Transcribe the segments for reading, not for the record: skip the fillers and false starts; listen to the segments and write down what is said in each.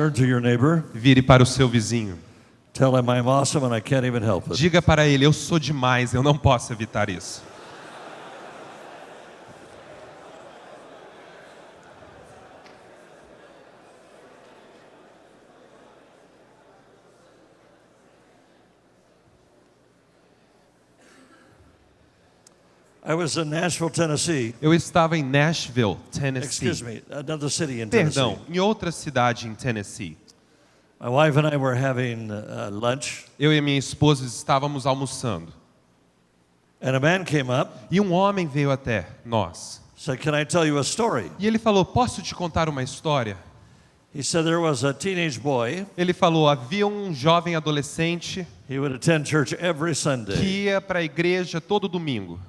Turn to your neighbor. Vire para o seu vizinho. Tell him I'm awesome and I can't even help it. Diga para ele, eu sou demais, eu não posso evitar isso. I was in Nashville, Tennessee. Eu estava em Nashville, Tennessee. Excuse me, another city in Tennessee. Perdão, em outra cidade em Tennessee. My wife and I were having lunch, Eu e minha esposa estávamos almoçando. and a man came up, E um homem veio até nós. said, "Can I tell you a story?" E ele falou, posso te contar uma história? He said there was a teenage boy. Ele falou, havia um jovem adolescente He would attend church every que Sunday, ia para a igreja todo domingo.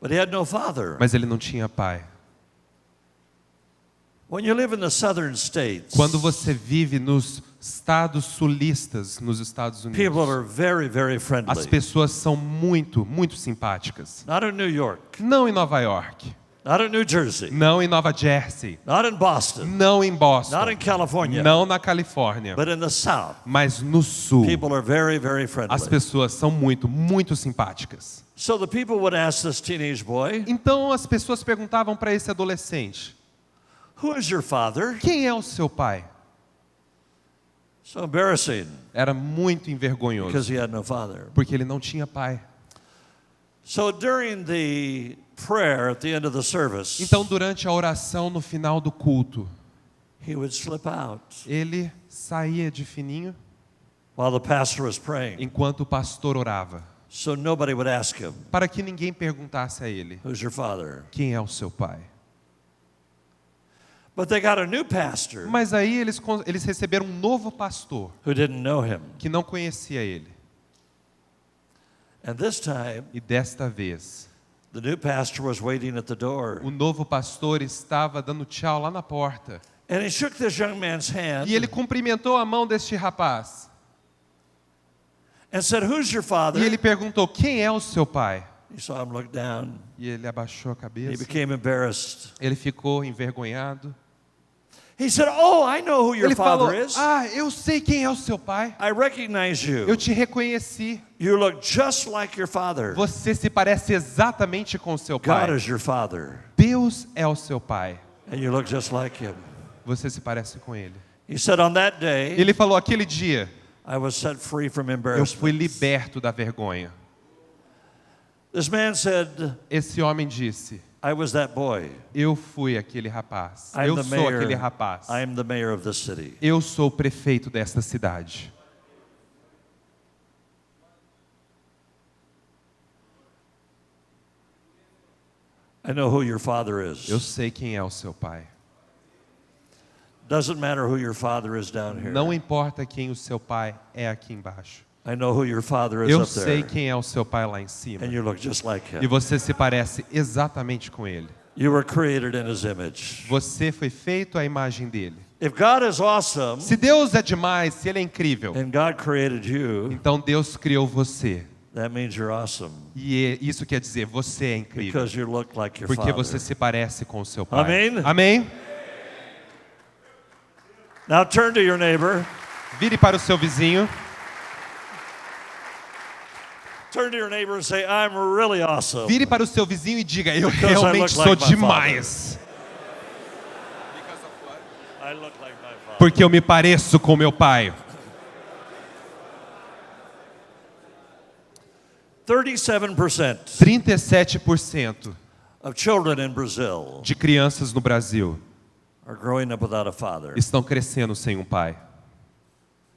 but he had no father. Mas ele não tinha pai. When you live in the southern states, Quando você vive nos estados sulistas, nos Estados people Unidos, are very, very as friendly. pessoas são muito, muito simpáticas. Not in New York, Não em Nova York, not in New Jersey, não em Nova Jersey, not in Boston, não em not Boston, in California, não na Califórnia, but in the South. mas no sul. People are very, very As friendly. pessoas são muito, muito simpáticas. So the people would ask this teenage boy, Então as pessoas perguntavam para esse adolescente, "Who is your father?" quem é o seu pai? So embarrassing, Era muito because envergonhoso, he had no father. porque ele não tinha pai. So during the prayer at the end of the service, Então durante a oração no final do culto, he would slip out ele saía de fininho while the pastor was praying, enquanto o pastor orava, so nobody would ask him, para que ninguém perguntasse a ele, "Who's your father?" quem é o seu pai? But they got a new pastor Mas aí eles receberam um novo pastor, who didn't know him. que não conhecia ele. And this time, E desta vez, the new pastor was waiting at the door. o novo pastor estava dando tchau lá na porta. And he shook this young man's hand E ele cumprimentou a mão deste rapaz. and said, "Who's your father?" E ele perguntou, quem é o seu pai? He saw him look down. E ele abaixou a He cabeça. became embarrassed. Ele ficou envergonhado. He said, "Oh, I know who your Ele falou, father is. eu sei quem é o seu pai. I recognize Eu you. te reconheci. You look just like your father. Você se parece exatamente com o seu God pai. is your father, Deus é o seu pai. and you look just like him." Você se parece com ele. He said, "On that day, Ele falou, aquele dia, I was set free from eu embarrassment." fui liberto da vergonha. This man said, Esse homem disse, "I was that boy. eu fui aquele rapaz. I'm Eu the sou aquele mayor. rapaz. I'm the mayor of this city." Eu sou o prefeito desta cidade. I know who your father is. Eu sei quem é o seu pai. Doesn't matter who your father is down here. Não importa quem o seu pai é aqui embaixo. I know who your father is Eu up sei there. quem é o seu pai lá em cima. And you look just like E him. você se parece exatamente com ele. You were created in his image. Você foi feito à imagem dele. If God is awesome, Se Deus é demais, se ele é incrível, and God created you, então Deus criou você. that means you're awesome. E isso quer dizer, você é incrível. Because you look like your Porque father. você se parece com o seu pai. Amém? Amém? Now turn to your neighbor. Vire para o seu vizinho. Turn to your neighbor and say, "I'm really awesome." Vire para o seu vizinho e diga, eu Because I realmente look sou like my demais. I look like my father. Porque eu me pareço com meu pai. 37% 37% of children in Brazil de crianças no Brasil are growing up without a father. estão crescendo sem um pai.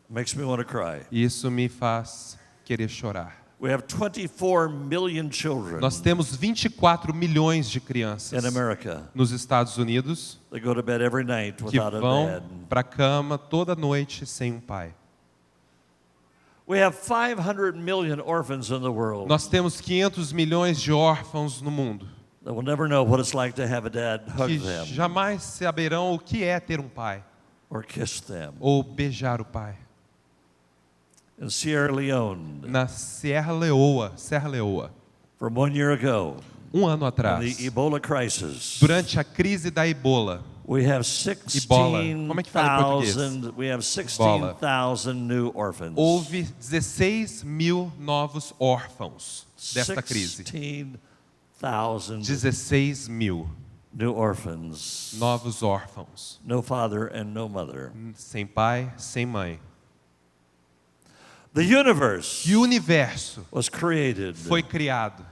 Makes me want to cry. E isso me faz querer chorar. We have 24 million children Nós temos 24 milhões de crianças in America nos Estados Unidos that go to bed every night que without a vão dad. para a cama toda noite sem um pai. We have 500 million orphans in the world Nós temos 500 milhões de órfãos no mundo that will never know what it's like to have a dad hug que them jamais saberão o que é ter um pai or kiss them. ou beijar o pai. In Sierra Leone, Na Serra Leoa, from 1 year ago, um ano in atrás, the Ebola crisis, durante a crise da Ebola, We have E bola. Como é que fala em português? 16,000. We have Bola. 16,000 new orphans. Houve 16 mil novos órfãos desta crise. 16,000 16 mil new orphans. novos órfãos. No father and no mother. Sem pai, sem mãe. The universe E o universo was created foi criado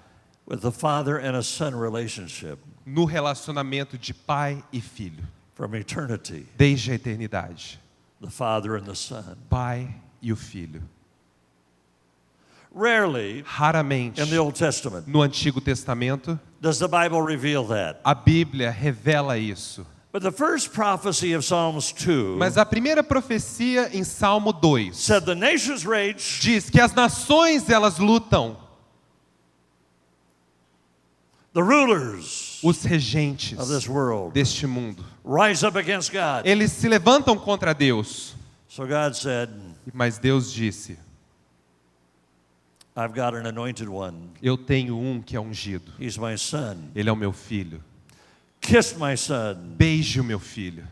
with a father and a son relationship no relacionamento de pai e filho, from eternity. desde a eternidade. The father and the son. Pai e o filho. Rarely Raramente, in the Old Testament no Antigo Testamento, does the Bible reveal that. a Bíblia revela isso. But the first prophecy of Psalms 2 Mas a primeira profecia em Salmo 2 said the nations rage, diz que as nações elas lutam, the rulers os regentes of this world deste mundo. rise up against God. Eles se levantam contra Deus. So God said, Mas Deus disse: I've got an anointed one. eu tenho um que é ungido. He's my son. Ele é o meu filho. Kiss my son. Beije o meu filho.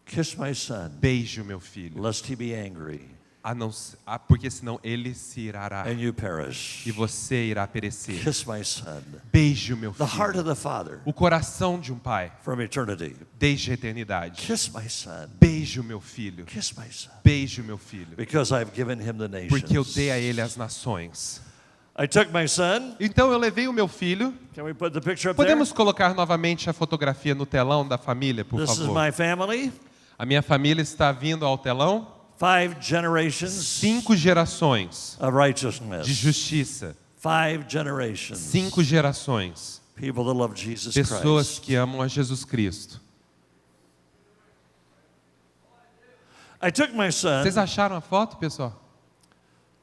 Kiss my son, Beije o meu filho. lest he be angry Porque senão ele se irará and you perish. e você irá perecer. Kiss my son. Beije o meu The heart filho. of the Father O coração de um pai, from eternity. desde a eternidade. Kiss my son. Beije o meu filho. Kiss my son. Beije o meu filho. Because I've given him the Porque eu nations. dei a ele as nações. I took my son. Então eu levei o meu filho. Can we put the picture up there? Podemos colocar novamente a fotografia no telão da família, por This is favor? my family. A minha família está vindo ao telão. 5 generations 5 gerações of righteousness. de justiça. 5 generations. 5 gerações. People that love Jesus Pessoas Christ. que amam a Jesus Cristo. I took my son Vocês acharam a foto, pessoal?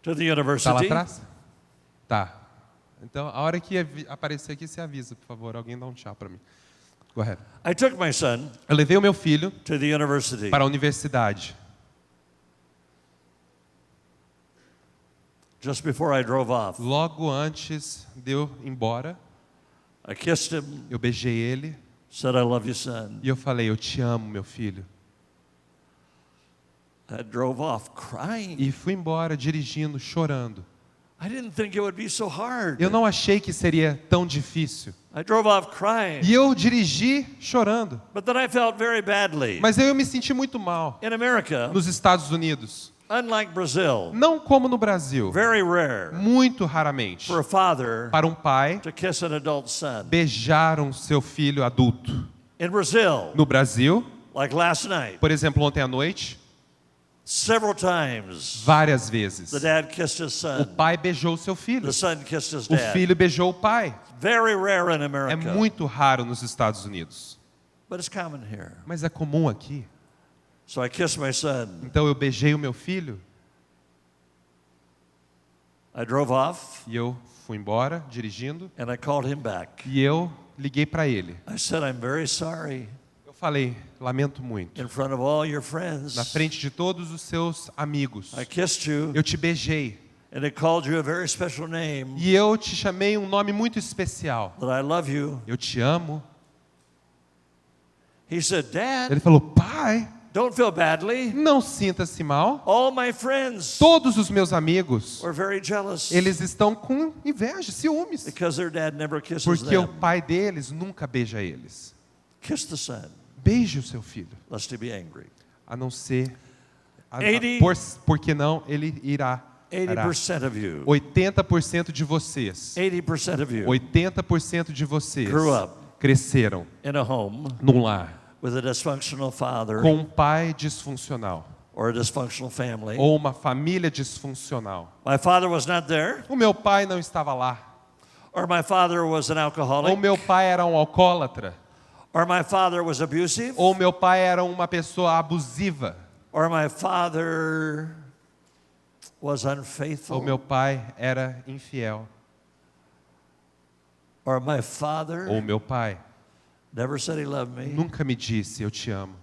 to the Está lá university. atrás? Tá. Então, a hora que aparecer aqui, você avisa, por favor. Alguém dá um tchau para mim. Go ahead. I took my son Eu levei o meu filho to the university. para a universidade. Just before I drove off, Logo antes de eu ir embora, I kissed him, eu beijei ele said, I love you, son. e eu falei: eu te amo, meu filho. I drove off crying. E fui embora dirigindo, chorando. I didn't think it would be so hard. Eu não achei que seria tão difícil. I drove off crying. E eu dirigi chorando. But then I felt very badly. Mas eu me senti muito mal. In America, Nos Estados Unidos, unlike Brazil, não como no Brasil, very rare muito raramente, for a father para um pai to kiss an adult son. beijar um seu filho adulto. In Brazil, No Brasil, like last night, por exemplo, ontem à noite, several times várias vezes, the dad kissed his o son. pai beijou o seu filho. The son kissed his O dad. filho beijou o pai. Very rare in É America, muito raro nos Estados Unidos, but it's common here. mas é comum aqui. So I kissed my son. Então eu beijei o meu filho I drove off e eu fui embora dirigindo and I called him back. e eu liguei para ele. I said, I'm very sorry Eu falei: lamento muito. in front of all your friends. Na frente de todos os seus amigos, I kissed you eu te beijei and I called you a very special name, e eu te chamei um nome muito especial. that I love you. Eu te amo. He said, Dad, Ele falou: pai, don't feel badly. não sinta-se mal. All my friends Todos os meus amigos, were very jealous eles estão com inveja, ciúmes, because their dad never kisses porque o them. pai deles nunca beija eles. Kiss the son, Beije o seu filho, lest he be angry. a não ser, 80 porque não, ele irá. 80% of you, 80% de vocês, 80% of you 80% de vocês grew up cresceram in a home num lar with a dysfunctional father com um pai disfuncional or a dysfunctional family. ou uma família disfuncional. My father was not there, O meu pai não estava lá, or my father was an ou alcoholic, meu pai era um alcoólatra, or my father was abusive, ou meu pai era uma pessoa abusiva, or my father was ou unfaithful, meu pai era infiel, or my father ou meu pai never said he loved me, nunca me disse eu te amo,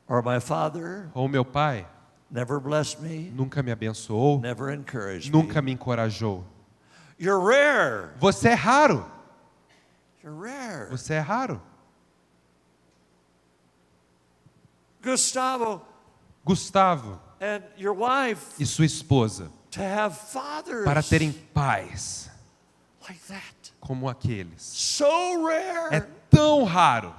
or my father ou meu pai never blessed me, nunca me abençoou, never encouraged nunca me. me encorajou. You're rare. Você é raro, You're rare. você é raro. Gustavo and your wife e sua esposa, to have fathers para terem pais like that. como aqueles. So rare. É tão raro.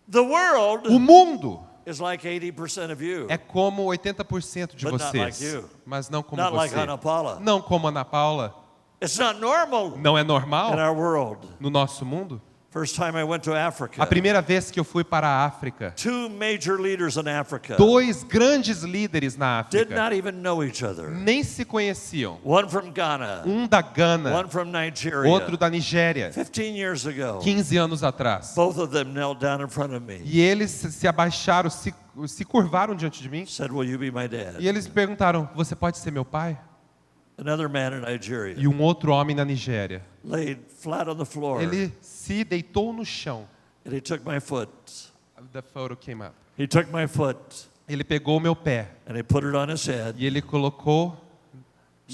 The world O mundo is like 80% of you. é como 80% de But not like vocês, you. mas não como Not like você. Ana Paula. Não como Ana Paula. It's not normal Não é in normal our world. no nosso mundo? First time I went to Africa. A primeira vez que eu fui para a África, Two major leaders in Africa 2 grandes líderes na did África not even know each other. nem se conheciam. One from Ghana, Um da Gana, one from Nigeria. outro da Nigéria, 15 years ago, 15 anos atrás. both of them knelt down in front of me. E eles se abaixaram, se curvaram diante de mim. Said, "Will you be my dad?" E eles perguntaram, você pode ser meu pai? Another man in Nigeria E um outro homem na Nigéria. laid flat on the floor, Ele se deitou no chão. and he took my foot. The photo came up. He took my foot, Ele pegou o meu pé and he put it on his head. e ele colocou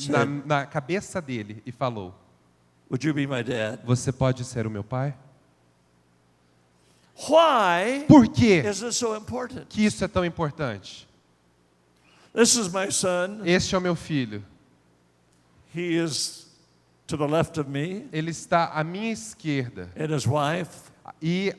na, Said, na cabeça dele e falou, "Would you be my dad?" você pode ser o meu pai? Why Por que is this so important? que isso é tão importante? This is my son. Este é o meu filho. He is to the left of me, Ele está à minha esquerda and his wife, e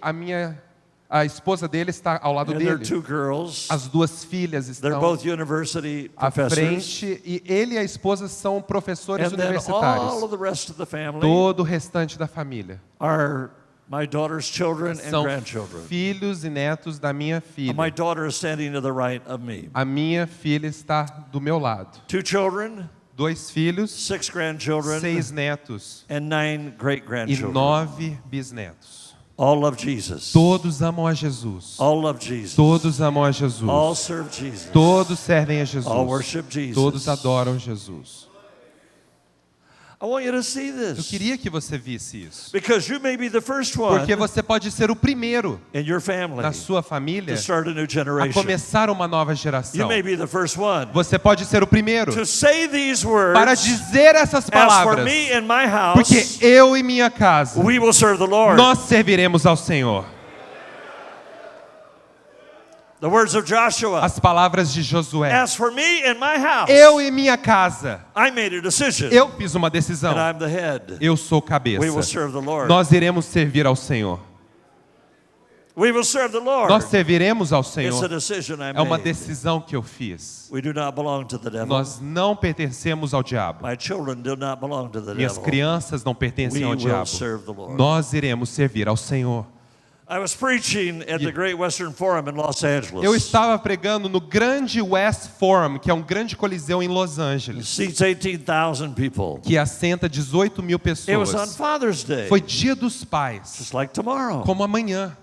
a esposa dele está ao lado and their dele. 2 girls. As 2 filhas They're estão both university à professors. frente e ele e a esposa são professores And then all universitários. of the rest of the family Todo o restante da família are my daughter's children and são grandchildren. filhos e netos da minha filha. My daughter is standing to the right of me. A minha filha está do meu lado. 2 children, 2 filhos, 6 grandchildren, 6 netos and 9 e great-grandchildren. 9 bisnetos. All love Jesus. Todos amam a Jesus. All love Jesus. Todos amam a All Jesus. serve Jesus. Todos servem a All Jesus. worship Jesus. Todos adoram Jesus. I want you to see Eu this. queria que você visse isso. Because you may be the first one Porque você pode ser o primeiro in your family na sua família to start a new a generation. começar uma nova You geração. may be the first one Você pode ser o primeiro to say these para words. dizer essas As for palavras. me and my Porque house, eu e minha casa, we will serve the Lord. nós serviremos ao Senhor. The words of Joshua. As palavras de Josué. As for me and my house, Eu e minha casa, I made a decision, eu fiz uma decisão. and I'm the head. Eu sou We will cabeça. serve the Lord. Nós iremos servir ao Senhor. We will serve the Lord. Nós serviremos ao It's a Senhor. decision I É uma made. decisão que eu fiz. We do not belong to the devil. Nós não pertencemos ao diabo. My children do not belong to the Minhas devil. crianças não pertencem We ao will diabo. serve the Lord. Nós iremos servir ao Senhor. I was preaching at the Great Western Forum in Los Angeles. Eu estava pregando no grande West Forum, que é um grande coliseu em Los It Angeles, seats 18,000 people. que assenta 18 mil It was on pessoas. Father's Day, Foi dia dos pais, just like tomorrow. como amanhã.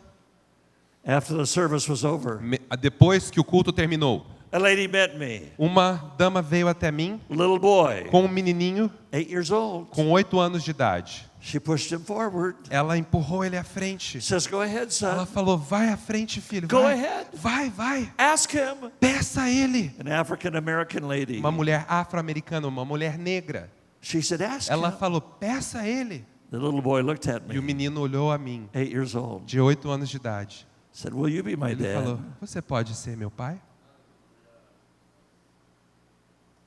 After the service was over, Depois que o culto terminou, a lady met me, uma dama veio até mim little boy, com um menininho 8 years old. com 8 anos de idade. She pushed him forward. Ela empurrou ele à frente. Says, "Go ahead, Ela son. falou, vai à frente, filho, Go vai. ahead. Vai. Ask him." Peça a ele. An African American lady. Uma mulher afro-americana, uma mulher negra. She said, "Ask Ela him." falou, peça a ele. The little boy looked at E o me, menino olhou a mim, 8 years old. de 8 anos de idade. Said, "Will you be my Ele falou, dad?" você pode ser meu pai?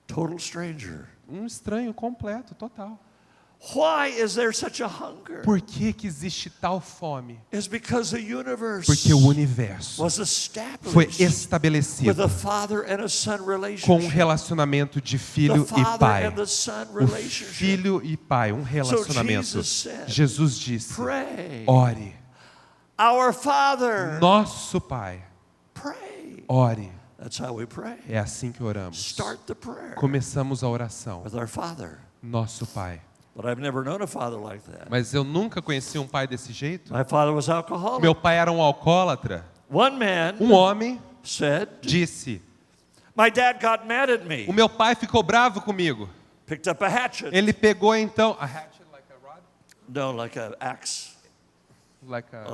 Total stranger. Um estranho completo, total. Why is there such a hunger? Por que existe tal fome? It's because the universe Porque o universo was foi established with estabelecido a father and a son com um relationship. relacionamento de The filho e father pai. and the son Um relationship. filho e pai, um relacionamento. Jesus said, Jesus disse, Pray. ore. Our Father. Nosso Pai, Pray. ore. That's how we pray. É assim que oramos. Start the prayer Começamos a oração. with our Father. Nosso Pai. But I've never known a father like that. Mas eu nunca conheci um pai desse jeito. My father was alcoholic. Meu pai era um alcoólatra. One man Um homem said, disse, "My dad got mad at me." o meu pai ficou bravo comigo. Picked up a hatchet. Ele pegou então a hatchet like a rod, No, like an axe. like a,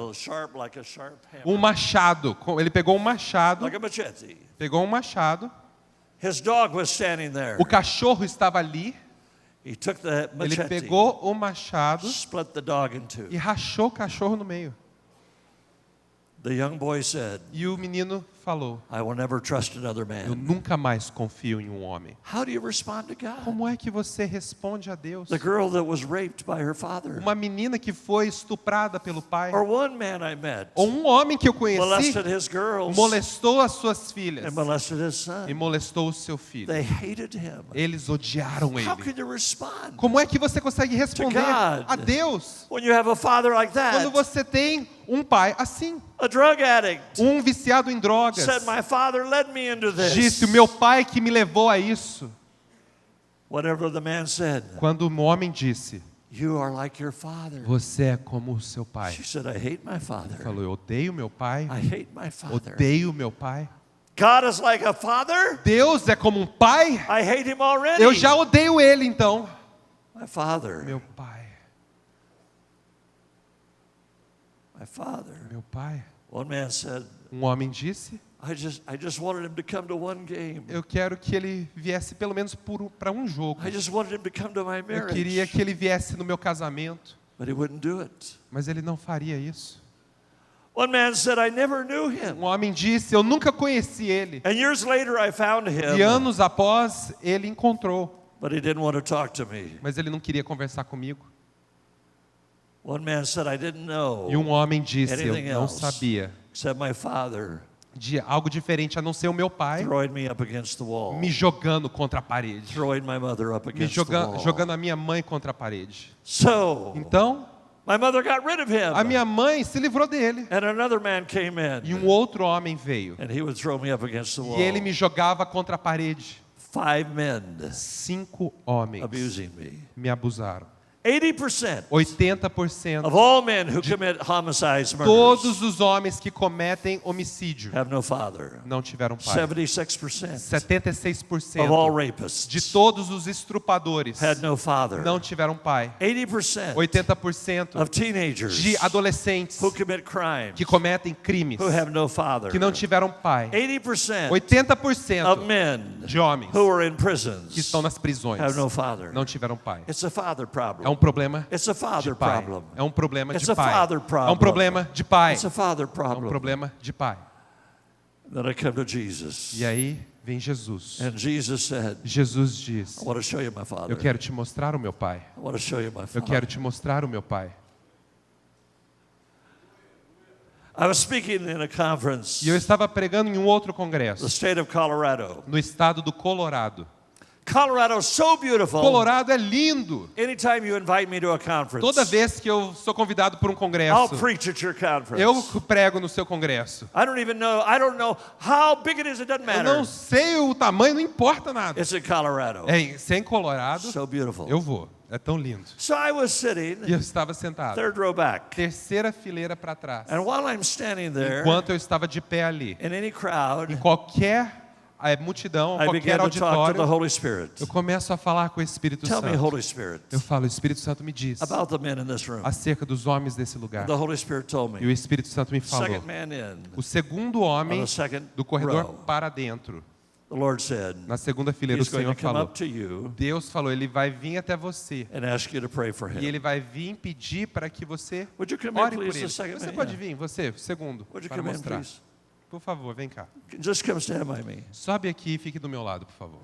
Like a sharp hammer. um machado. Ele pegou um machado, Like a machete. pegou um machado. His dog was standing there. O cachorro estava ali. He took the Ele machete, pegou o machado split the dog in two. e rachou o cachorro no meio. The young boy said, E o menino falou, I will never trust another eu man. nunca mais confio em um homem. How do you respond to God? Como é que você responde a Deus? The girl that was raped by her father. Uma menina que foi estuprada pelo pai. Or one man I met Ou um homem que eu conheci molested his girls molestou as suas filhas and molested his e son. molestou o seu filho. They hated him. Eles odiaram How ele. could you respond Como é que você consegue responder God. a Deus when you have a father like quando that? você tem um pai assim? A drug addict Um viciado em drogas said, my father led me into disse, o this. meu pai que me levou a isso. Whatever the man said, Quando o homem disse, you are like your father. você é como o seu pai. She said, I hate my father. Falou, eu odeio meu pai, I hate my father. odeio meu pai. God is like a father. Deus é como um pai, I hate him already. eu já odeio ele então. My father. Meu pai, My father. meu pai. One man said, Um homem disse, I just wanted him to come to one game. eu quero que ele viesse pelo menos para um jogo. I just wanted him to come to my Eu queria marriage. que ele viesse no meu casamento, But he wouldn't do it. mas ele não faria isso. One man said, I never knew him. Um homem disse, eu nunca conheci ele. And years later I found E him. anos após, ele encontrou, But he didn't want to talk to me. mas ele não queria conversar comigo. One man said, I didn't know. E um homem disse, Anything eu não else sabia except my father de algo diferente a não ser o meu pai throwing me up against the wall. me jogando contra a parede, Throwing my mother up me against the wall. jogando a minha mãe contra a parede. So, Então, my mother got rid of him. a minha mãe se livrou dele. And another man came E in. um outro homem veio. And he would throw me up against the wall. E ele me jogava contra a parede. 5 men 5 homens abusing me. me abusaram. 80% 80% of all men who commit homicides, murders, todos os homens que cometem homicídio have no father. não tiveram pai. 76% of all 76% rapists de todos os estrupadores had no father. não tiveram pai. 80% 80% of teenagers de adolescentes who commit crime que cometem crimes who have no father. que não tiveram pai. 80% 80% of men de homens who are in que prisons estão nas prisões have no father. não tiveram pai. It's a father É problem. um problema It's a de father pai. problem. É um problema It's de a pai. father É um problem. problema de pai. It's a father É um problem. problema de pai. Then I come to Jesus. E aí vem Jesus. And Jesus said, Jesus diz, I want to show you my father. eu quero te mostrar o meu pai. I want to show you my Eu father. quero te mostrar o meu pai. I was speaking in a conference E eu estava pregando em um outro the congresso, state of Colorado. no estado do Colorado. Colorado is so beautiful. Colorado é lindo. Anytime you invite me to a conference, Toda vez que eu sou convidado por um I'll congresso, preach at your conference. eu prego no seu congresso. I don't know how big it is, it doesn't Eu não matter. sei o tamanho, não importa nada. It's in Colorado. Se é em Colorado, So beautiful. eu vou. É tão lindo. So I was sitting E eu estava sentado, third row back. terceira fileira para trás. And while I'm standing there, Enquanto eu estava de pé ali, in any crowd, em qualquer multidão, I began qualquer to talk to the auditório, Holy Spirit. eu começo a falar com o Espírito Tell me, Santo. Holy Spirit, Eu falo, o Espírito Santo me diz about the men in this room. acerca dos homens desse lugar. The Holy Spirit told E o me, Espírito Santo me falou, second man in, o segundo on homem the second do corredor row. para dentro. The Lord said, Na segunda fileira o He's going Senhor to come falou, up to you Deus falou, Ele vai vir até você. and ask you to pray for E him. Ele vai vir pedir para que você Would you come in, ore por please, ele. the second Você man? pode Yeah. vir, você, o segundo, Would you para come in, mostrar. please? Por favor, vem cá. Just come stand by me. Sobe aqui e fique do meu lado, por favor.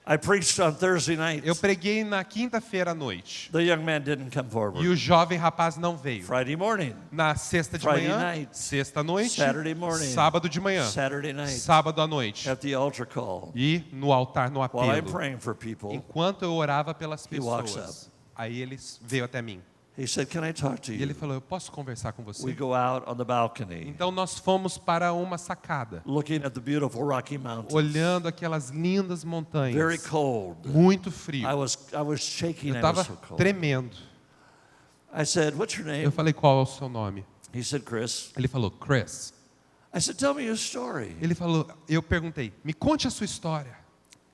I preached on Thursday night. Eu preguei na quinta-feira à noite. The young man didn't come E forward. o jovem rapaz não veio. Friday morning, Na sexta de Friday manhã, night, sexta à noite, Saturday morning, sábado de manhã, Saturday night, sábado à noite. at the altar call. E no altar, no While I'm apelo. praying for people, Enquanto eu orava pelas He walks pessoas, aí ele veio até mim. he said, can I talk to E ele you? falou, eu posso conversar com We você? go out on the balcony, Então nós fomos para uma sacada, looking at the beautiful Rocky Mountains. olhando aquelas lindas Very montanhas. cold. Muito frio. I was shaking. Eu I was estava so cold. tremendo. I said, what's your Eu name? falei, qual é o seu nome? He said, Chris. Ele falou, Chris. I said, tell me your story. Ele falou, eu perguntei, me conte a sua história.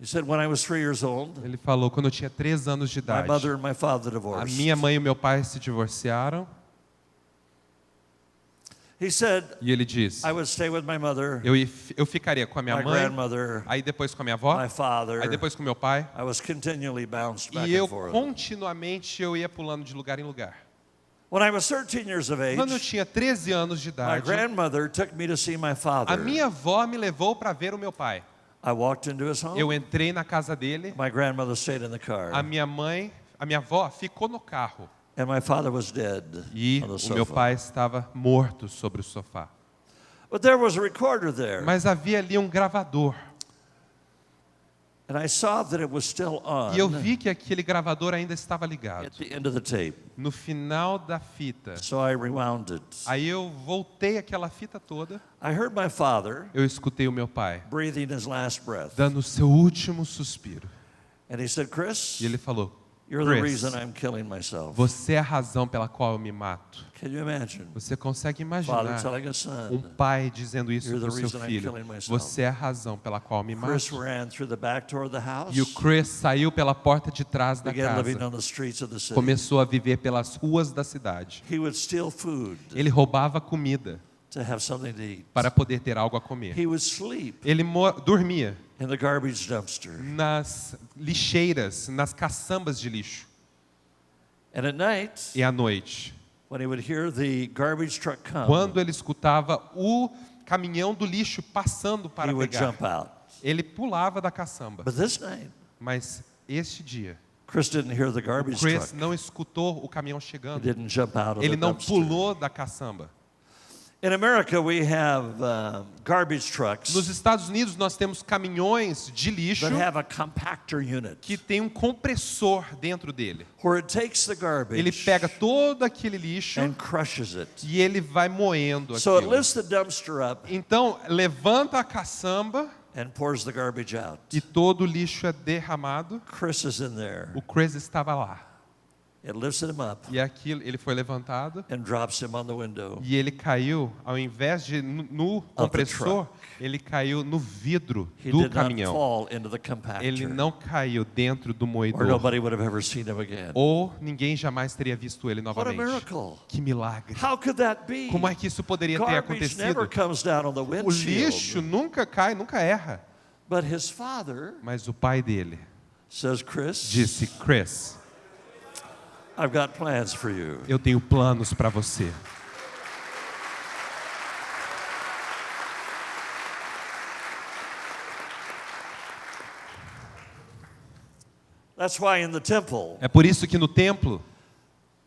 He said, when I was 3 years old, Ele falou, quando eu tinha 3 anos de my idade, mother and my father a divorced. minha mãe e o meu pai se divorciaram. He said, E ele disse, I would stay with my mother, eu ficaria com a minha my mãe, grandmother, aí depois com a minha avó, my father. aí depois com meu pai. I was continually bounced back E eu and forth. continuamente eu ia pulando de lugar em lugar. When I was 13 years of Quando eu age, tinha 13 anos de my idade, grandmother took me to see my a father. minha avó me levou para ver o meu pai. I walked into his Eu home. entrei na casa dele, My grandmother stayed in the car. a minha avó ficou no carro And my father was dead e on the o meu sofa. pai estava morto sobre o sofá. But there was a recorder there. Mas havia ali um gravador. And I saw that it was still on E eu vi que aquele gravador ainda estava ligado. at the end of the tape. No final da fita. So I rewound it. Aí eu voltei aquela fita toda. I heard my father Eu escutei o meu pai breathing his last breath. dando o seu último suspiro. And he said, Chris, E ele falou: you're the Chris, reason I'm killing myself. você é a razão pela qual eu me mato. Can you imagine? Você consegue Father imaginar telling a son, um pai dizendo isso You're the para o seu reason I'm filho? killing myself. Você é a razão pela qual eu me Chris mato. ran through the back door of the house, E o Chris saiu pela porta de trás da began living casa. on the streets of the city. Começou a viver pelas ruas da cidade. He would steal food Ele roubava comida to have something to eat. para poder ter algo a comer. He would sleep Ele dormia in the garbage dumpster. nas lixeiras, nas caçambas de lixo. And at night, E à noite, when he would hear the garbage truck come, quando ele escutava o caminhão do lixo passando para he would pegar, jump out. ele pulava da caçamba. But this night, Mas este dia, Chris didn't hear the garbage Chris truck. não escutou o caminhão He chegando. didn't jump out of Ele the não dumpster. pulou da caçamba. In America, we have garbage trucks Nos Estados Unidos nós temos caminhões de lixo that have a compactor unit que tem um compressor dentro dele. where it takes the Ele garbage pega todo aquele lixo and crushes it. e ele vai moendo So it aquilo. lifts the dumpster up Então, levanta a caçamba and pours the garbage out. e todo o lixo é derramado. Chris is in there. O Chris estava lá. It lifts him up E aquilo, ele foi levantado and drops him on the window. e ele caiu, ao invés de no compressor, ele caiu no vidro He do did not caminhão. fall into the Ele compactor, não caiu dentro do or moedor. nobody would have ever seen him again. Ou ninguém jamais teria visto ele What a novamente. miracle. Que milagre. How could that be? Como é que isso poderia ter Garbage never acontecido? comes down on the O lixo windshield. nunca cai, nunca erra. But his father Mas o pai dele says, Chris, disse: Chris, I've got plans for you. eu tenho planos para você. That's why in the temple, É por isso que no templo,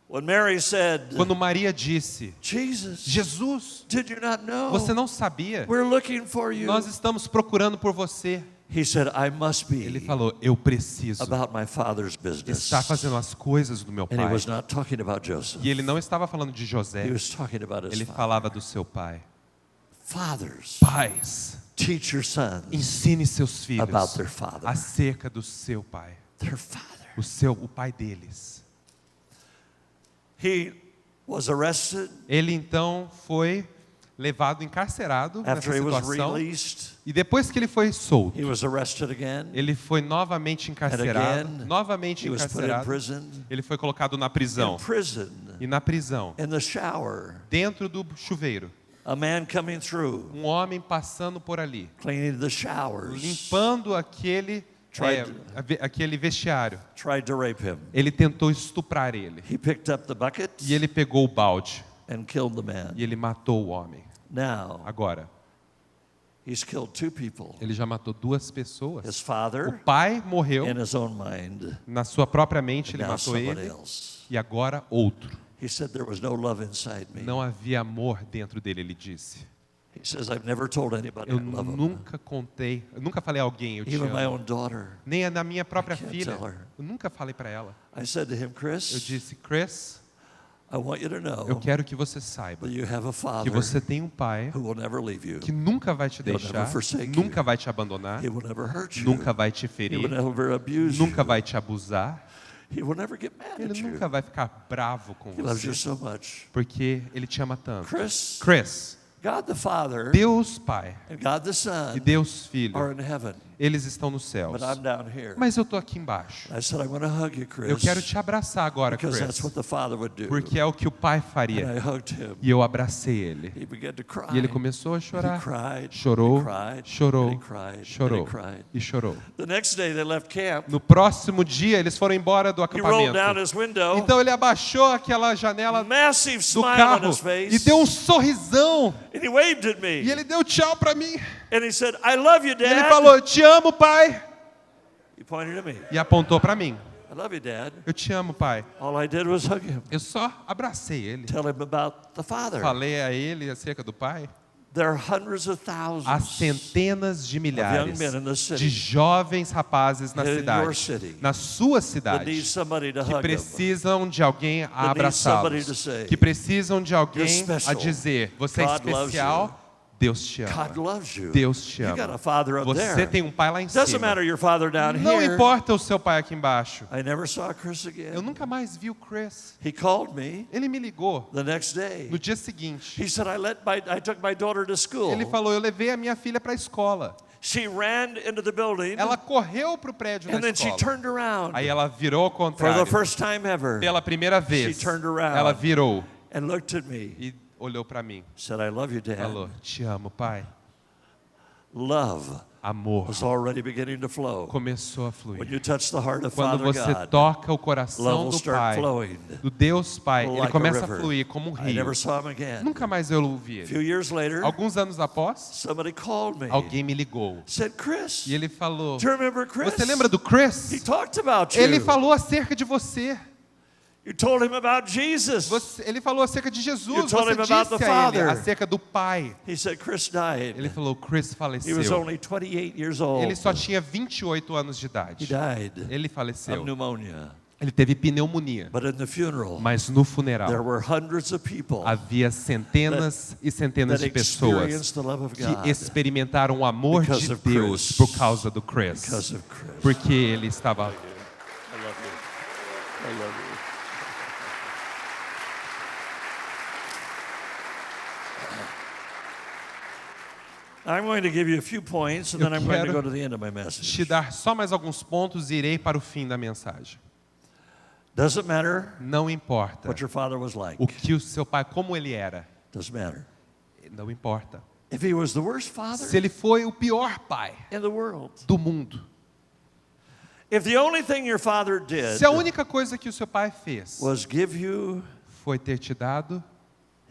when Mary said, quando Maria disse: Jesus, Jesus, did you not know? você não sabia? We're looking for you. Nós estamos procurando por você. He said, I must Ele be falou: eu preciso about my father's business. estar fazendo as coisas do meu And he pai. was not talking about Joseph. E ele não estava falando de José, He was talking about his ele father. falava do seu pai. Fathers, Pais, teach your sons ensine seus filhos about their father. acerca do seu pai, Their father. o pai deles. He was arrested Ele então foi levado encarcerado nessa after he was situação. released. E depois que ele foi solto, He was arrested again. ele foi novamente encarcerado, again, novamente He was put in encarcerado. prison. Ele foi colocado na prisão. In prison, E na prisão, in the shower, dentro do chuveiro, a man coming through, um homem passando por ali, cleaning the showers, limpando aquele aquele vestiário. tried to rape him. Ele tentou estuprar ele. He picked up the bucket E ele pegou o balde and killed the man. e ele matou o homem. Now, Agora, he's killed two people. ele já matou duas pessoas. His O father, pai morreu, in his own mind, na sua própria mente and ele now matou someone ele, else. e agora outro. He said there was no love inside me. Não havia amor dentro dele, ele disse. He says, I've never told anybody Eu I love him. nunca contei, eu nunca falei a alguém eu te Even my amo. own daughter. Nem a da minha própria I can't filha. tell her. Eu nunca falei para ela. I said to him, Eu Chris, disse: Chris, I want you to eu know quero que você saiba that you have a que father você tem um pai who will never leave you. que nunca vai te He'll deixar, never forsake nunca you. vai te abandonar, He will never hurt you. nunca vai te He will ferir, never abuse nunca you. vai te abusar, He will never get mad at ele you. nunca vai ficar bravo com He loves you você, so much. porque ele te ama tanto. Chris, Chris, God the Father Deus Pai and God the e Son Deus Filho, are in heaven. eles estão nos céus. but I'm down here. Mas eu estou aqui embaixo. I said, I want to hug you, Chris. Eu quero te abraçar agora, because Chris. that's what the Father would do. Porque é o que o pai And faria. I hugged him. E eu abracei ele. He began to cry. E ele começou a He chorar. cried. Chorou, He cried. chorou, And he cried. And chorou he cried. e chorou. The next day they left camp. No próximo dia, eles foram embora do He rolled down acampamento. his window. Então ele abaixou aquela janela Massive do smile on carro his face. e deu um sorrisão. And he waved at me. E ele deu tchau para mim. And he said, I love you, E ele Dad. falou, te amo, pai. He pointed at me. E apontou para mim. I love you, Dad. Eu te amo, pai. All I did was hug him. Eu só abracei ele. Tell him about the Father. Falei a ele acerca do pai. There are hundreds of Há thousands centenas de milhares men in the city de jovens rapazes na in your cidade, city na sua that cidade, need somebody to que hug them. precisam de alguém a need somebody to abraçá-los, say, que precisam de alguém "You're a special. dizer, você é God loves especial, Deus te God ama. loves you. Deus te You got ama. a Father up Você there. tem um pai lá em Doesn't cima. matter your father down Não here. importa o seu pai aqui embaixo. I never saw Chris Eu again. nunca mais vi o Chris. He called me Ele me ligou the next day. no dia seguinte. He said, I took my daughter to school. Ele falou, eu levei a minha filha para a escola. She ran into the building Ela correu para o prédio and da then she escola. turned around Aí ela virou ao for the contrário. first time ever Pela primeira vez, She turned around. ela virou and looked at me. e olhou para mim. Said, I love you, Dad. Falou, te amo, pai. Love Amor was already beginning to flow. começou a When fluir. you touch the heart of Quando Father você God, toca o love coração will do start pai, flowing do Deus Pai, ele like a começa a river. fluir como um I rio. never saw him again. Nunca mais eu ouvi A ele. few years later, Alguns anos após, somebody called me. alguém me ligou. Said, Chris, E ele falou, do you remember Chris? você lembra do He Chris? talked about you. Ele falou acerca de você. You told him about Jesus. Ele falou acerca de You Jesus. told Você him about the disse a ele Father. acerca do Pai. He said, Chris died. Ele falou, Chris He was faleceu. only 28 years old. Ele só tinha 28 anos de He idade. died Ele of faleceu. pneumonia. Ele teve pneumonia. But in the funeral, Mas no there funeral were hundreds of people havia centenas e centenas that de pessoas experienced the love of God que experimentaram o amor because de of Deus Chris. por causa do Chris. because of Chris. Porque ele estava. I love you. I love you. I'm going to give you a few points, and then I'm going to quero go to the end of my message. Te dar só mais alguns pontos e irei para o fim da mensagem. Doesn't matter Não importa what your father was like. o que o seu pai, como ele era. Doesn't matter. Não importa. If he was the worst Se father ele foi o pior pai in the world, do mundo. if the only thing your father did Se a única coisa que o seu pai fez was give you foi ter te dado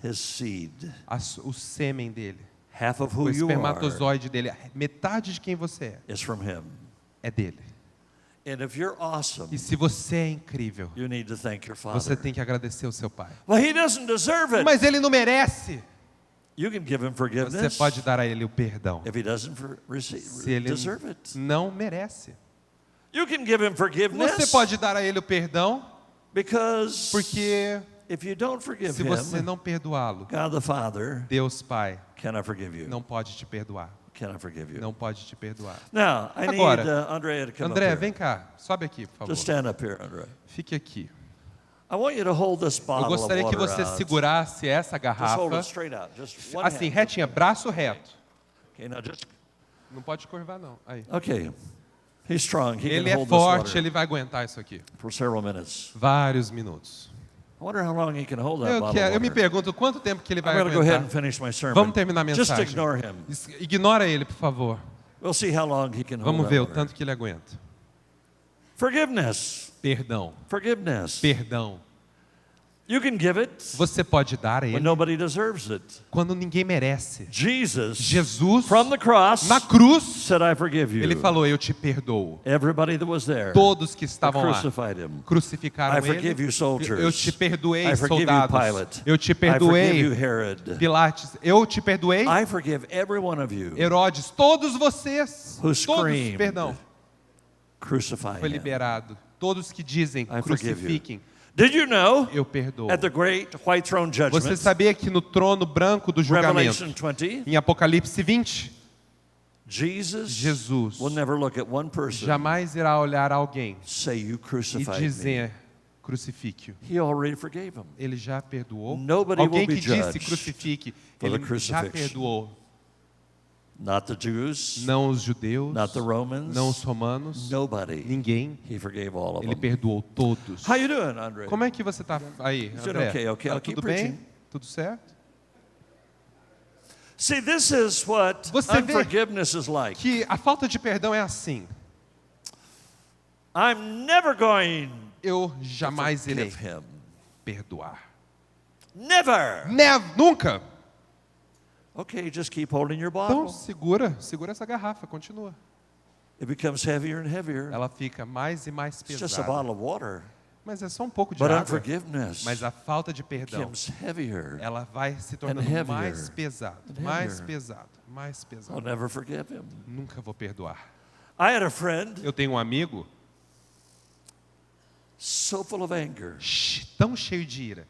his seed, o sêmen dele, half of o who you are espermatozoide dele, metade de quem você is from him. é dele. And if you're awesome, E se você é incrível, you need to thank your você father. tem que agradecer o seu pai. Well, he doesn't deserve it. Mas ele não merece. You can give him Você forgiveness pode dar a ele o perdão. if he doesn't Se ele deserve it. não merece. You can give him forgiveness Você pode dar a ele o perdão, because porque if you don't forgive se você him, não perdoá-lo, God the Father Deus Pai cannot forgive you. não pode te perdoar. Cannot forgive you. Não pode te perdoar. Now, I Agora, need Andrea to come André, up here. vem cá. Sobe aqui, por favor. Just stand up here, Andrea. Fique aqui. I want you to hold this Eu bottle of gostaria que water você out. segurasse essa Just hold garrafa, it straight out. Just one assim, hand. retinha, braço reto. Okay, now just Não pode curvar, não. Aí. okay. He's strong. He Ele can é hold forte, this water ele vai aguentar isso aqui. for several minutes. Vários minutos. I wonder how long he can hold that bottle Eu of me water. pergunto quanto tempo que ele vai I'm going to go ahead and aguentar. finish my sermon. Vamos terminar a Just mensagem. ignore him. Ignora ele, por favor. We'll see how long he can hold Vamos that ver o water. tanto que ele aguenta. Forgiveness. Perdão. Forgiveness. Perdão. You can give it Você pode dar a when ele nobody deserves it. quando ninguém merece. Jesus, from the cross, na cruz, said, I forgive you. ele falou, eu te perdoo. Everybody that was there Todos que estavam lá crucified him. crucificaram I forgive ele. you, soldiers. Eu te perdoei, I forgive you, soldados. Pilate. Eu te I forgive you, perdoei, Herod. Pilates. Eu te perdoei, I forgive every one of you Herodes. Todos vocês, who todos, screamed, perdão, crucify foi him. liberado. Todos que dizem, I forgive you. crucifiquem, Did you know eu perdoo. at the great white throne judgment, Você sabia que no trono branco do julgamento, Revelation 20, em Apocalipse 20, Jesus Jesus will never look at one person jamais irá olhar alguém say you e crucified me. dizer, crucifique-o. He already forgave him. Ele já perdoou. Nobody Alguém will be que disse judged crucifique, for the ele já crucifixion. perdoou. Not the Jews, não os judeus, not the Romans, não os romanos, nobody. ninguém. He forgave all of Ele them. perdoou todos. How you doing, Andre? Como é que você está aí, Is it André? okay? Okay, Tá I'll keep tudo bem? preaching. Tudo certo? See, this is what Você vê unforgiveness is like. Que a falta de perdão é assim. I'm never going Eu to jamais irei forgive him. perdoar. Never. Nunca. Okay, just keep holding your Então bottle. segura essa garrafa, continua. It becomes heavier and heavier. Ela fica mais e mais It's just a pesada. bottle of water. Mas é só um pouco de But água. unforgiveness Mas a falta de perdão, becomes heavier. ela vai se tornando heavier. mais pesado, And mais heavier. pesado, mais I'll pesado. never forgive him. Nunca vou perdoar. I had a friend Eu tenho um amigo so full of anger. tão cheio de ira.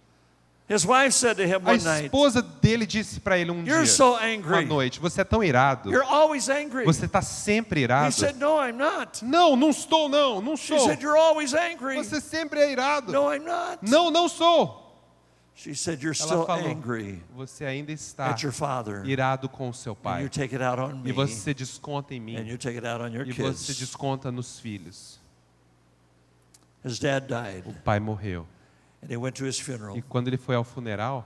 His wife said to him A one night, esposa dele disse para ele um "You're dia, so uma angry. noite, você é tão irado. You're always angry." Você está sempre He irado. said, "No, I'm not." Não estou não She sou. said, "You're always angry." Você sempre é irado. "No, I'm not." Não sou. She said, "You're Ela still falou, angry você ainda está at your father. irado com o seu And pai. you take it out on E me. você desconta em And mim. you take it out on your E você kids." desconta nos filhos. His dad died. O pai morreu. And he went to his funeral, E quando ele foi ao funeral,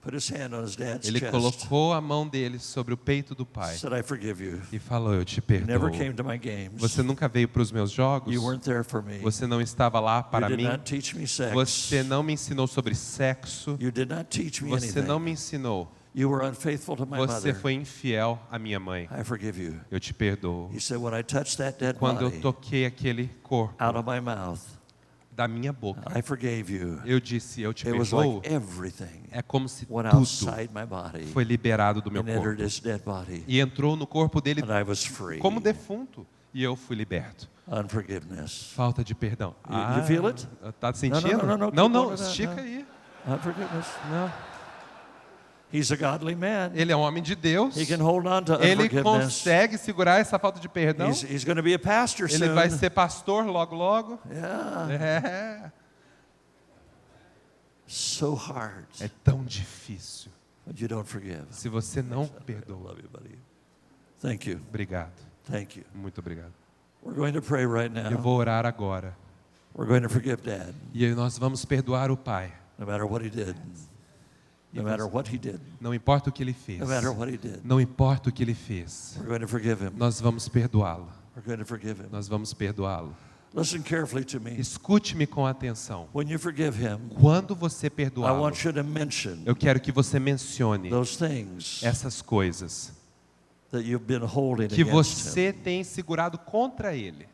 put his hand on his dad's ele chest, colocou a mão dele sobre o peito do pai said, "I forgive you. e falou, eu te You perdoo. never came to my games. Você nunca veio para os meus jogos? You weren't there for me. Você não estava lá You para did mim? not teach me sex. Você não me ensinou sobre sexo? You did not teach me Você não anything. me ensinou. You were unfaithful to my Você mother. foi infiel à minha mãe. I forgive you." Eu te perdoo. He said, "When I touched that dead Quando eu body toquei aquele corpo out of my mouth, da minha boca, I forgave you." eu disse, eu te It was perdoo. like everything É como se went tudo outside my body foi liberado do meu and entered corpo. his dead body, E entrou no corpo dele and I was free. como defunto. E eu fui liberto. Unforgiveness. Falta de perdão. You feel it? Tá sentindo? não, Não, keep going with that, estica no. aí. Unforgiveness. Não. He's a godly man. Ele é um homem de Deus. He can hold on to Ele unforgiveness. consegue segurar essa falta de perdão. He's going to be a pastor Ele soon. vai ser pastor logo. Yeah. É. So hard. É tão difícil But you don't forgive. se você não I perdoa. love you, buddy. Thank you. Obrigado. Thank you. Muito obrigado. We're going to pray right Eu now. vou orar agora. We're going to forgive Dad, E aí nós vamos perdoar o pai. no matter what he did. No matter what he did. Não importa o que ele fez. No matter what he did. Não importa o que ele fez. We're going to forgive him. Nós vamos perdoá-lo. We're going to forgive him. Nós vamos perdoá-lo. Listen carefully to me. Escute-me com atenção. When you forgive him, Quando você I perdoá-lo, want you to mention eu quero que você mencione those things essas coisas that you've been holding que against him. você tem segurado contra ele.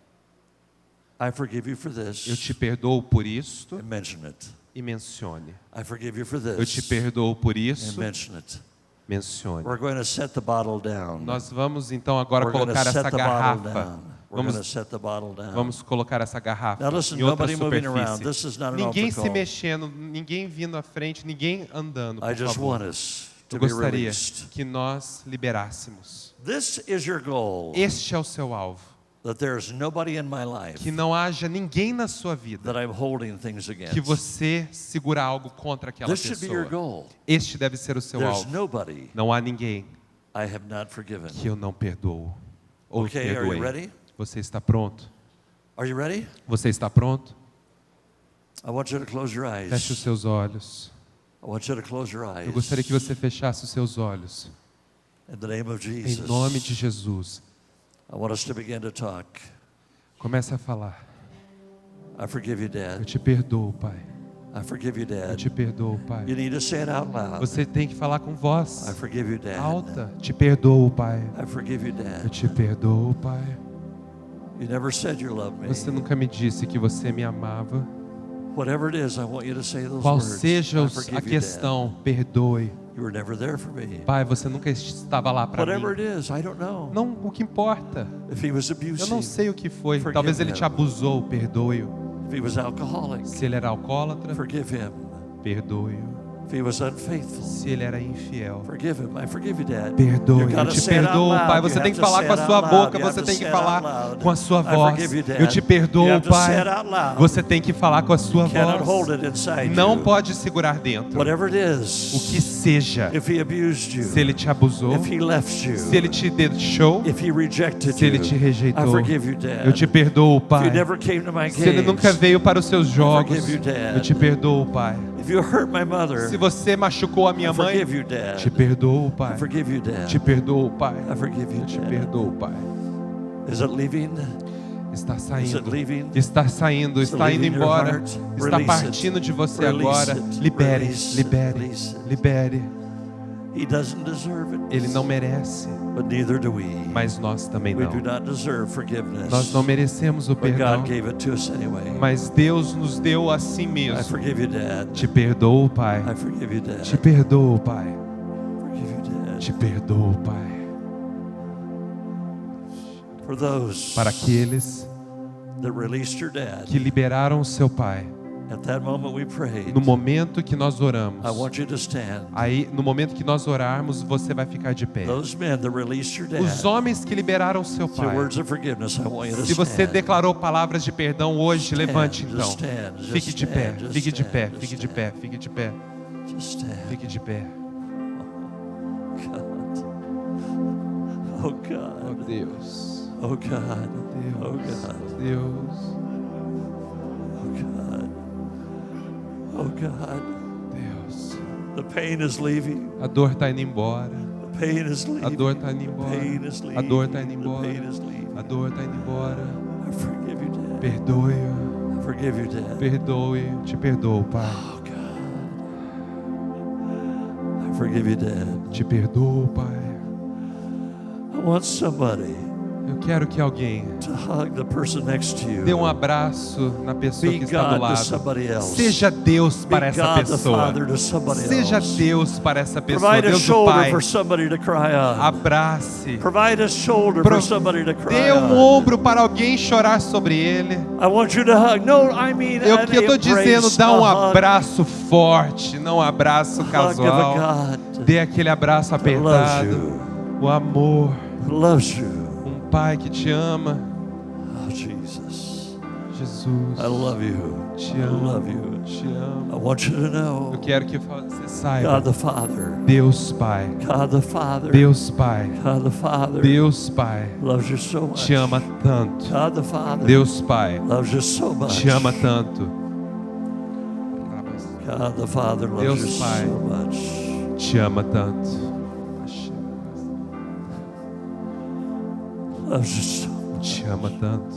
I forgive you for Eu this. te perdoo por isto And mention it. e mencione. I forgive you for Eu te this. perdoo por And isso, mention it. mencione. We're going to set the bottle down. Nós vamos então agora We're going to colocar set essa the bottle garrafa. down. We're going to Vamos, set the bottle down. vamos colocar essa garrafa Now listen, em outra nobody moving around. superfície. This is not an Ninguém altar se call. mexendo, ninguém vindo à frente, ninguém andando, I por just favor. want us Eu to be gostaria released. que nós liberássemos. This is your goal. Este é o seu alvo. That there's nobody in my life Que não haja ninguém na sua vida that I'm holding things que against. você segura algo contra aquela This should be your pessoa. goal. Este deve ser o seu There's alvo. nobody Não há ninguém I have not forgiven. que eu não perdoo. Ou Okay, are you perdoei. ready? Você está pronto? Are you ready? Você está pronto? I want you to close your eyes. Feche os seus olhos. I want you to close your eyes. Eu gostaria que você fechasse os seus olhos. In the name of Em Jesus. nome de Jesus. I want us to begin to talk. Comece a falar. I forgive you, Eu Dad. te perdoo, Pai. I forgive you, Eu Dad. te perdoo, Pai. You need to say it out loud. Você tem que falar com I voz forgive you, Dad. alta. Te perdoo, Pai. I forgive you, Eu Dad. te perdoo, Pai. You never said you love me. Você nunca me disse que você me amava. Whatever it is, I want you to say those Qual words. seja I a forgive you, questão, perdoe. Dad. You were never there for me. Pai, você nunca estava lá para Whatever mim. it is, I don't know. Não, o que importa. If he was Eu não abusive, sei o que foi. Forgive Talvez ele him. te abusou, perdoe-o. if he was alcoholic, Se ele era alcoólatra, forgive him. perdoe-o. If he was unfaithful, se ele era infiel. forgive him. I forgive you, Dad. Perdoe, You eu gotta te say it out perdoo, loud. Pai. You Você tem have que to falar say com a it sua out loud. boca, You have você to tem que say it out falar loud. com a sua I voz. forgive you, Dad. Eu te You perdoo, have to say Pai. it out loud. Você tem que falar com a sua You cannot hold voz. it inside Não you. pode segurar dentro. Whatever it O que is, seja, if he abused you, se ele te abusou, if he left you, se ele te deixou, if he rejected se ele te you, I rejeitou, forgive you, Dad. eu te perdoo, If you Pai. never came to my Se ele nunca games, veio para os seus jogos, forgive you, Dad. eu te perdoo, Pai. if you hurt my mother, Se você machucou a minha I mãe, forgive you, Dad. te perdoo, Pai. I forgive you, Dad. Te perdoo, Pai. I forgive you, Eu te Dad. perdoo, Pai. Is it leaving? Está Is it saindo. leaving? Está saindo, Is it está indo leaving your embora. heart? Está Release it. partindo de você Release agora. it. Libere, Release it. libere, Release it. libere. He doesn't deserve it. Ele não merece, But neither do we. mas nós também We do não. not deserve forgiveness. Nós não merecemos o But perdão, God gave it to us anyway. mas Deus nos deu a si I mesmo. forgive you, Dad. Te perdoo, Pai. I forgive you, Dad. Te perdoo, Pai. Forgive you, Dad. Te perdoo, Pai. For those Para aqueles that released your dad, que liberaram seu Pai, at that moment we prayed, no momento que nós oramos, I want you to stand. aí no momento que nós orarmos, você vai ficar de pé. Those men that released your Os dad, homens que liberaram seu to Pai, words of forgiveness, I want you to se você stand. declarou palavras de perdão hoje, Stand, levante just então. stand, just Fique de pé, stand, just fique de stand, pé, just fique de stand. pé, fique de pé, Just stand. fique de pé. God. Oh Oh God. Deus, Oh God. Oh Deus, God. Deus, Oh God. Oh God. Deus. The pain is leaving. A dor está indo embora, The pain is leaving. a dor está indo The embora, pain is a leaving. dor está indo The embora, pain is leaving. a dor está indo embora. I forgive you, Dad. Perdoe-o, I forgive you, Dad. perdoe, te perdoo, Pai. Oh God. I forgive you, Dad. Te perdoo, Pai. I want somebody Eu quero que alguém to hug the person next to you. dê um abraço na pessoa Be que está do God to lado. somebody else. Seja Deus Be para essa God the pessoa. Father to somebody Seja else. Deus para essa pessoa. Provide a Deus o shoulder Pai. for somebody to cry on. Abrace. Provide a shoulder for somebody to cry Dê um on. ombro para alguém chorar sobre ele. I want you to hug. No, I mean Eu an que estou dizendo, embrace, dá um a hug. abraço forte, não um abraço Hug of casual. a God Dê aquele abraço that loves apertado. you. O amor. Who loves you. Um Pai que te ama. Oh, Jesus. Jesus. I love you. Te I amo. love you. Te I amo. want you to know Eu quero que você saiba. God the Father. Deus Pai. God the Father. Deus Pai. God the Father Deus Pai. loves you so much. Te ama tanto. God the Father Deus Pai. loves you so much. Te ama tanto. God the Father loves Deus you Pai. so much. Te ama tanto. Loves you so much. Te ama tanto.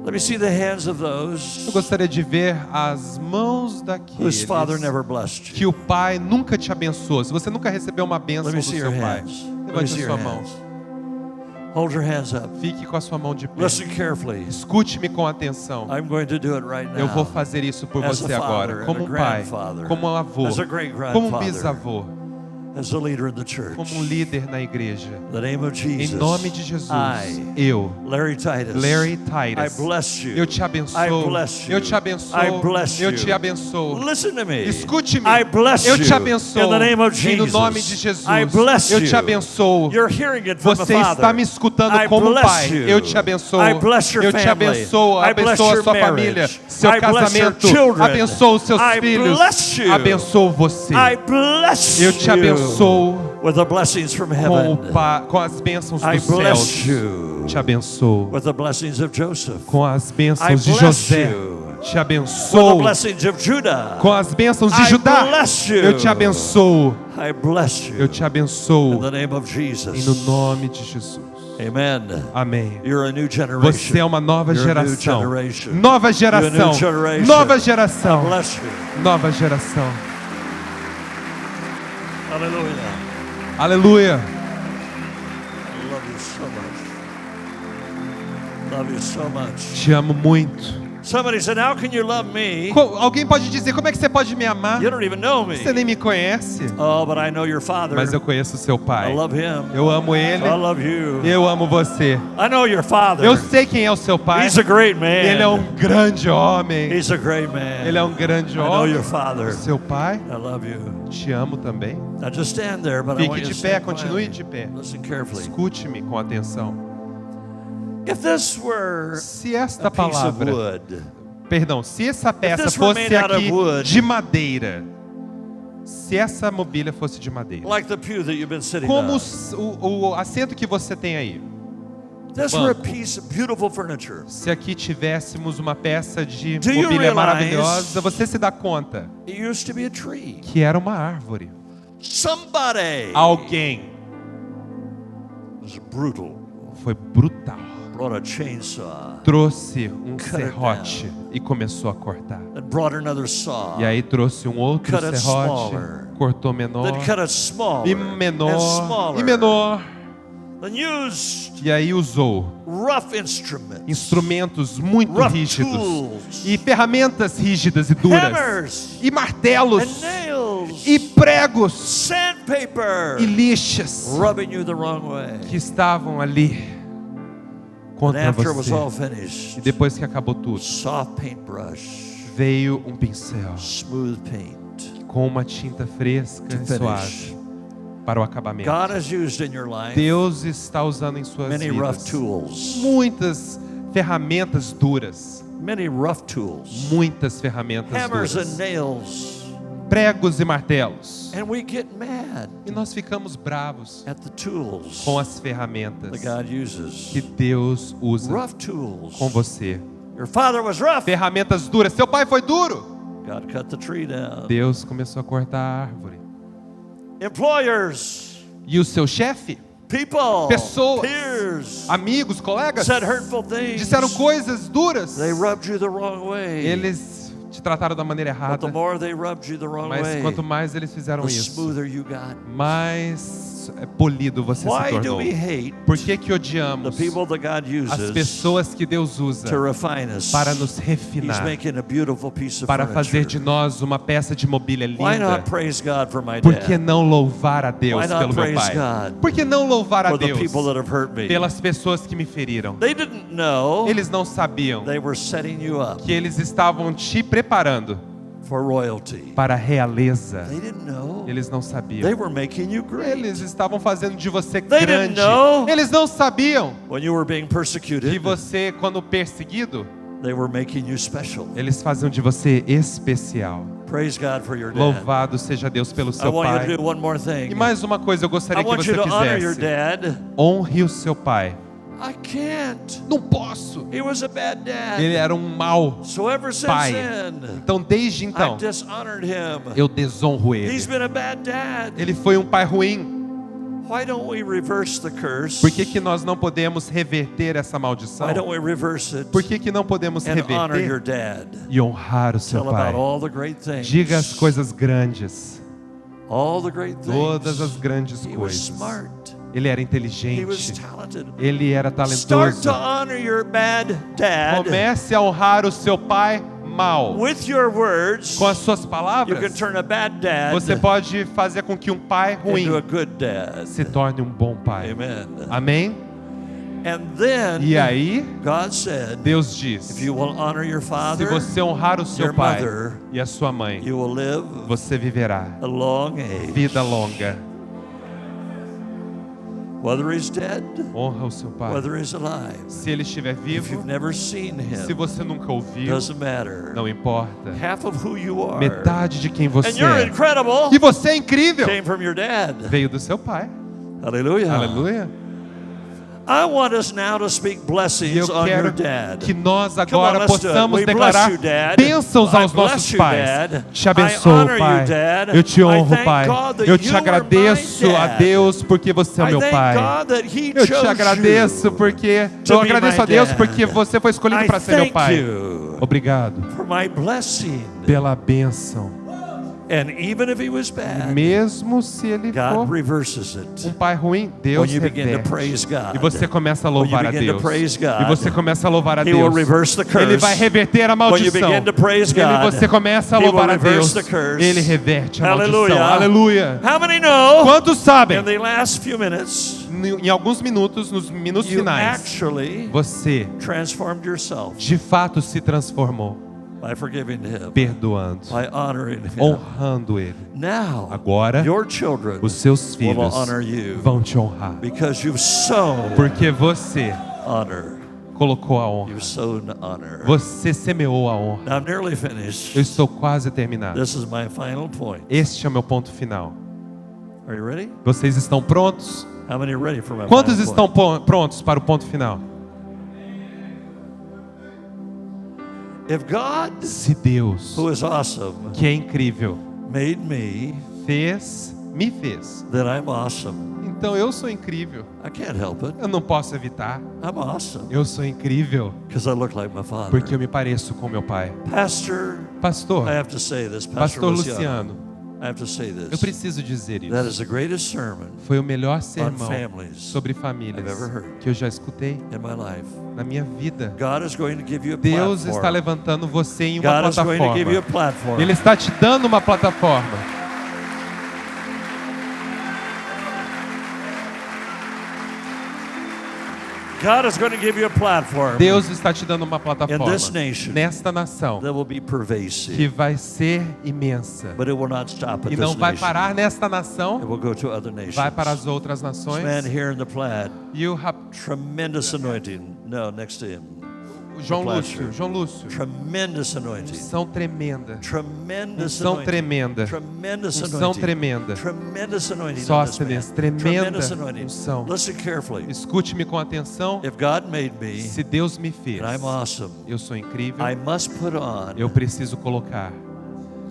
Let me see the hands of those Eu gostaria de ver as mãos whose daqueles father never blessed you. que o Pai nunca te abençoou. Se você nunca recebeu uma bênção Let me do see your seu Pai, hands. Let me levante see a your sua mão. hands. Hold your hands up. Fique com a sua mão de pé. Listen carefully. Escute-me com atenção. I'm going to do it right now. Eu vou fazer isso por As você a agora, father, como and um a pai, grandfather, como um avô, as a great como um grandfather, bisavô, as a leader in the church. como um líder na igreja. In the name of Em Jesus. nome de Jesus, I, eu, Larry Titus. Larry I Titus, bless you. eu te I abençoo, bless you. eu te abençoo, I bless eu you. te abençoo. Listen to me. Escute-me, I bless eu you. te abençoo, In the name of em no Jesus. nome de Jesus, I bless eu you. te abençoo. You're hearing it from Você the Father. está me escutando I como um bless pai. you. Eu te abençoo. I bless your Eu te family. abençoo. I bless Abençoo a your sua marriage. família, seu I bless your casamento. children. Abençoo os seus I filhos. bless you. Abençoo você. I bless Eu te you abençoo with the blessings from com, heaven. com as bênçãos I dos bless céus. you Te abençoo with the blessings of Joseph. com as I bênçãos de bless José. you Te with the abençoo blessings of Judah. com as bênçãos de I Judá. bless you. Eu te abençoo. I bless you Eu te in abençoo the name of Jesus. em no nome de Jesus. Amen. Amém. You're a new generation. Você é uma nova You're a new geração. generation. Nova geração. You're a new generation. Nova geração. Bless you. Nova geração. Hallelujah. Aleluia. I love you so much. Love you so much. Te amo muito. Somebody said, how can you love me? Alguém pode dizer, como é que você pode me amar? You don't even know me. Você nem me conhece. Oh, but I know your father. Mas eu conheço o seu I pai. love him. Eu amo ele. I love you. Eu amo você. I know your father. Eu sei quem é o seu pai. He's a great man. Ele é um grande homem. He's a great man. Ele é um grande I know homem. your father. Seu pai, I love you. te amo também. Now just stand there, but I want Fique you de to pé, stand continue quietly. de pé. Listen carefully. Escute-me com atenção. If this were Se esta a piece of palavra, wood, perdão, se essa peça this were fosse made out of aqui wood, de madeira, se essa mobília fosse de madeira, like the pew that you've been sitting como on, o assento que você tem aí, this were a banco. piece of beautiful furniture. se aqui tivéssemos uma peça de Do you mobília realize- maravilhosa, você se dá conta It used to be a tree. que era uma árvore. Somebody Alguém was brutal, foi brutal, brought a chainsaw, trouxe um Cut it serrote e começou a cortar. and brought another saw, E aí trouxe um outro Cut it serrote, smaller. cortou menor, then cut it smaller e and menor, smaller, e menor. then used E aí usou rough instruments, instrumentos muito rough rígidos tools, e ferramentas rígidas e duras hammers, e martelos and nails, e pregos sandpaper, e lixas rubbing you the wrong way. que estavam ali And contra after it was all você. finished, E depois que acabou tudo, soft paintbrush, veio um pincel smooth paint com uma tinta fresca to e finish. suave para o acabamento. God has used in your life Deus está usando em suas many rough vidas tools, muitas ferramentas duras, many rough tools, muitas ferramentas hammers and duras, nails, pregos e martelos. and we get mad E nós ficamos bravos at the tools com as ferramentas that God uses. que Deus usa Rough tools. com você. Your father was rough. Ferramentas duras. Seu pai foi duro. God cut the tree down. Deus começou a cortar a árvore. Employers, E o seu chefe, people, Pessoas. peers amigos, colegas, said hurtful things. disseram coisas duras. They rubbed you the wrong way. Eles te trataram da maneira But the errada. more they rubbed you the wrong Mas way, quanto mais eles fizeram the isso, smoother you got. mais polido você se Why do tornou. we hate Por que que the odiamos people that God as uses pessoas que Deus usa to refine us? para nos He's refinar, making a beautiful piece of para fazer de furniture. nós uma peça de mobília Why linda? not praise God for my Por que dad? não louvar a Deus Why not pelo meu praise pai? God Por que não louvar a for the Deus people that have hurt me? pelas pessoas que me feriram? They didn't know Eles não sabiam they were setting you up que eles estavam te preparando for royalty. para a realeza. They didn't know. Eles não They sabiam. were making you great. Eles estavam fazendo de você They didn't grande. know. Eles não sabiam When you were being que persecuted, você, quando perseguido, they were making you special. eles faziam de você especial. Praise God for your dad. Louvado seja Deus pelo I seu want you pai. to do one more thing. E mais uma coisa eu I gostaria que want você you to honor your fizesse. dad. Honre o seu pai. I can't. Não posso. He was a bad dad. Ele era um mau So ever since pai. then, Então, desde então, I dishonored him. eu desonro ele. He's been a bad dad. Ele foi um pai ruim. Why don't we reverse the curse? Por que que nós não podemos reverter essa maldição? Why don't we reverse it Por que que não podemos and honor your reverter dad? e honrar o seu Tell pai? about all the great things. Diga as coisas grandes, All the great things. todas as grandes He was coisas. smart. Ele era He was inteligente, talented. ele era Start talentoso. to honor your bad dad Comece a honrar o seu pai mal. with your words. Com as suas You can palavras, turn a bad dad você pode fazer com que um pai ruim into a good dad. se torne um bom pai. Amen. Amém? And then E aí, God said, Deus if diz: you will honor your se father, você honrar o seu your pai mother, e a sua mãe, you will live você viverá a long age. vida longa. Whether he's dead, Honra o seu pai. whether he's alive. Se ele estiver If vivo, you've never seen se him, você nunca ouviu, doesn't matter. não importa. Half of who you are Metade de quem and você you're é. incredible E você é incrível. came from your dad. Veio do seu pai. Hallelujah. Aleluia. I want us now to speak E blessings eu on your quero dad. que nós Come on, agora let's do it. possamos We bless declarar you, Dad. bênçãos I aos bless nossos you, pais. Dad. Te abençoo, I honor you, Pai. Dad. Eu te I honro, thank Pai. God that Eu te you are agradeço my a dad. Deus porque você é I meu thank Pai. God that he Eu te chose agradeço you porque to eu be agradeço my a Deus dad. porque você foi escolhido I para ser meu thank pai. you Obrigado for my blessing. pela bênção. And even if he was bad, Mesmo se ele God for reverses it. pai ruim, Deus When you begin to reverte. praise God, E você começa a when you louvar a begin to Deus. praise God, E você começa a louvar a He will Deus. reverse the curse. Ele vai reverter a When you maldição. begin to praise Ele, God, você começa a He will louvar a reverse Deus. the curse. Ele reverte a Hallelujah. maldição. Aleluia. How many know? Quantos sabem? In the last few minutes, Em alguns minutos, nos minutos you finais, actually você transformed yourself de fato se transformou, by forgiving Him, perdoando, by honoring Him. honrando Ele. Now, Agora, your children os seus will filhos honor you vão te honrar, because you've sown porque você honor. colocou a honra. You've sown honor. Você semeou a honra. Now, I'm nearly finished. Eu estou quase terminado. This is my final point. Este é o meu ponto final. Are you ready? Vocês estão prontos? How many are ready for my Quantos final estão point? prontos para o ponto final? If God, Se Deus, who is awesome, que é incrível, made me, me fez, then I'm awesome. então eu sou incrível. I can't help it. Eu não posso evitar. I'm awesome Eu sou incrível because I look like my father. porque eu me pareço com meu pai. Pastor, Pastor, I have to say this. Pastor Pastor Luciano, Luciano, I have to say eu this. preciso dizer That isso. is the greatest sermon Foi o melhor on sermão families sobre famílias I've ever heard. que eu já escutei in my life. na minha vida. God is going to give you a Deus platform. está levantando você em uma God is going to give you a plataforma. platform. Ele está te dando uma plataforma. God is going to give you a platform Deus está te dando uma in plataforma this nation nesta nação that will be pervasive, que vai ser imensa. but it will not stop at E this não vai nation. parar nesta It nação, will go to other nations. vai para as outras This nações. man here in the plaid, E o tremendous anointing. No, next to him. João Lúcio, Tremendous anointing. unção tremenda, Tremendous unção anointing. tremenda, Tremendous unção anointing. tremenda. Tremendous anointing. Só on this man. excelência, tremenda Tremendous anointing. unção. Listen carefully. Escute-me com atenção. If God made me Se Deus me fez, and I'm awesome, eu sou incrível, I must put on eu preciso colocar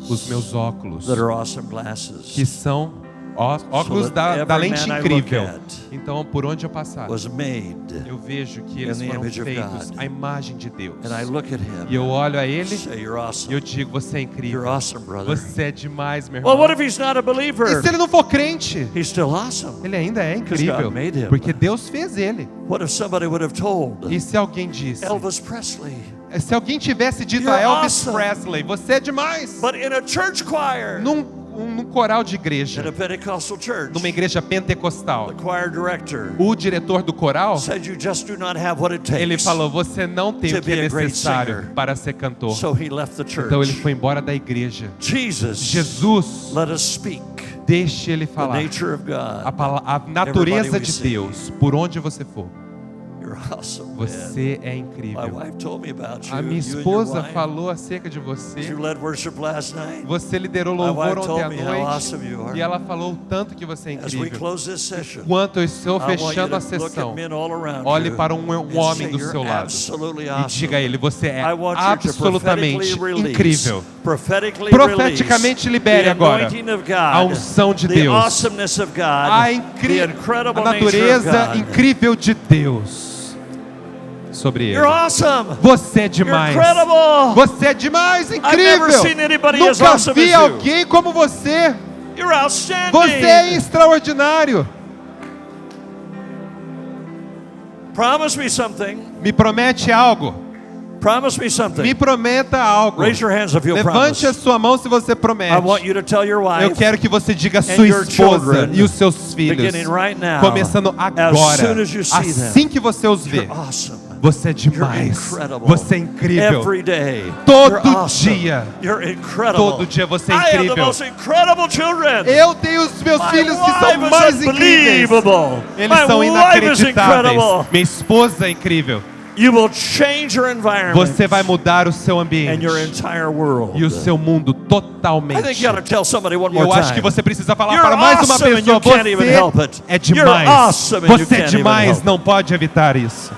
os meus óculos, that are awesome glasses. que são óculos So that da every lente man I incrível. look at Então, por onde eu passar, was made, eu vejo que eles in the foram image of feitos God. à imagem de Deus. and I look at him. E eu olho a ele Say, you're awesome. e eu digo, você é incrível. You're awesome, brother. Você é demais, meu Well, irmão. what if he's not a E believer? se ele não for crente? He's still awesome. Ele ainda é Because incrível, God made him. porque Deus fez ele. What if somebody would have told E se alguém disse, Elvis Presley, se alguém tivesse dito You're a Elvis awesome. Presley, você é demais, but in a church choir, num coral de in igreja, a Pentecostal church, numa igreja the pentecostal, choir director o diretor do coral, said you just do not have what it takes. ele falou, você não tem to o que é be a great necessário singer. para ser cantor. So he left the church. Então ele foi embora da igreja. Jesus, let us speak deixe ele the falar nature of God. a natureza Everybody we de see. Deus, por onde você for. You're awesome, man. Você é My incrível. wife told me about you. A minha You and your esposa wife. falou acerca de você. You led worship last night. Você liderou My louvor wife ontem told à me how noite awesome you are. e ela falou o tanto que você é As we incrível. close this session, Enquanto eu estou I want you fechando a to look sessão, at men all around olhe you para um and homem say, do "You're seu lado absolutely e awesome." diga a ele, você é I want you to absolutamente prophetically incrível. Prophetically Profeticamente libere the agora anointing of God, a unção de the Deus, awesomeness of God, a the incredible a nature of natureza God. incrível de Deus sobre ele. You're awesome. Você é demais. You're incredible. Você é demais, incrível. never seen anybody as Nunca awesome vi as you. alguém como você. You're outstanding. Você é extraordinário. Promise me something. Me promete algo. Promise me something. Me prometa algo. Raise your hands if you'll Levante a promise. sua mão se você promete. I want you to tell your wife. Eu quero que você diga a and sua your esposa children, e os seus filhos, beginning right now, começando agora, soon as you see assim que você os vê. You're awesome. Você é You're demais. incredible. Você é incrível. Every day. Todo You're awesome. dia. You're incredible. Todo dia você é I have the incrível. most incredible children. Eu tenho os meus My filhos que são wife mais is incríveis. unbelievable. Eles My são wife is inacreditáveis. incredible. Minha esposa é incrível. You will change your environment. Você vai mudar o seu and ambiente your entire world. e o seu mundo totalmente. I think you ought to tell somebody one more Eu time. acho que você precisa falar You're para mais uma awesome and pessoa. you can't even help Você it. é You're demais. awesome and you Você é can't even demais, help não pode evitar isso.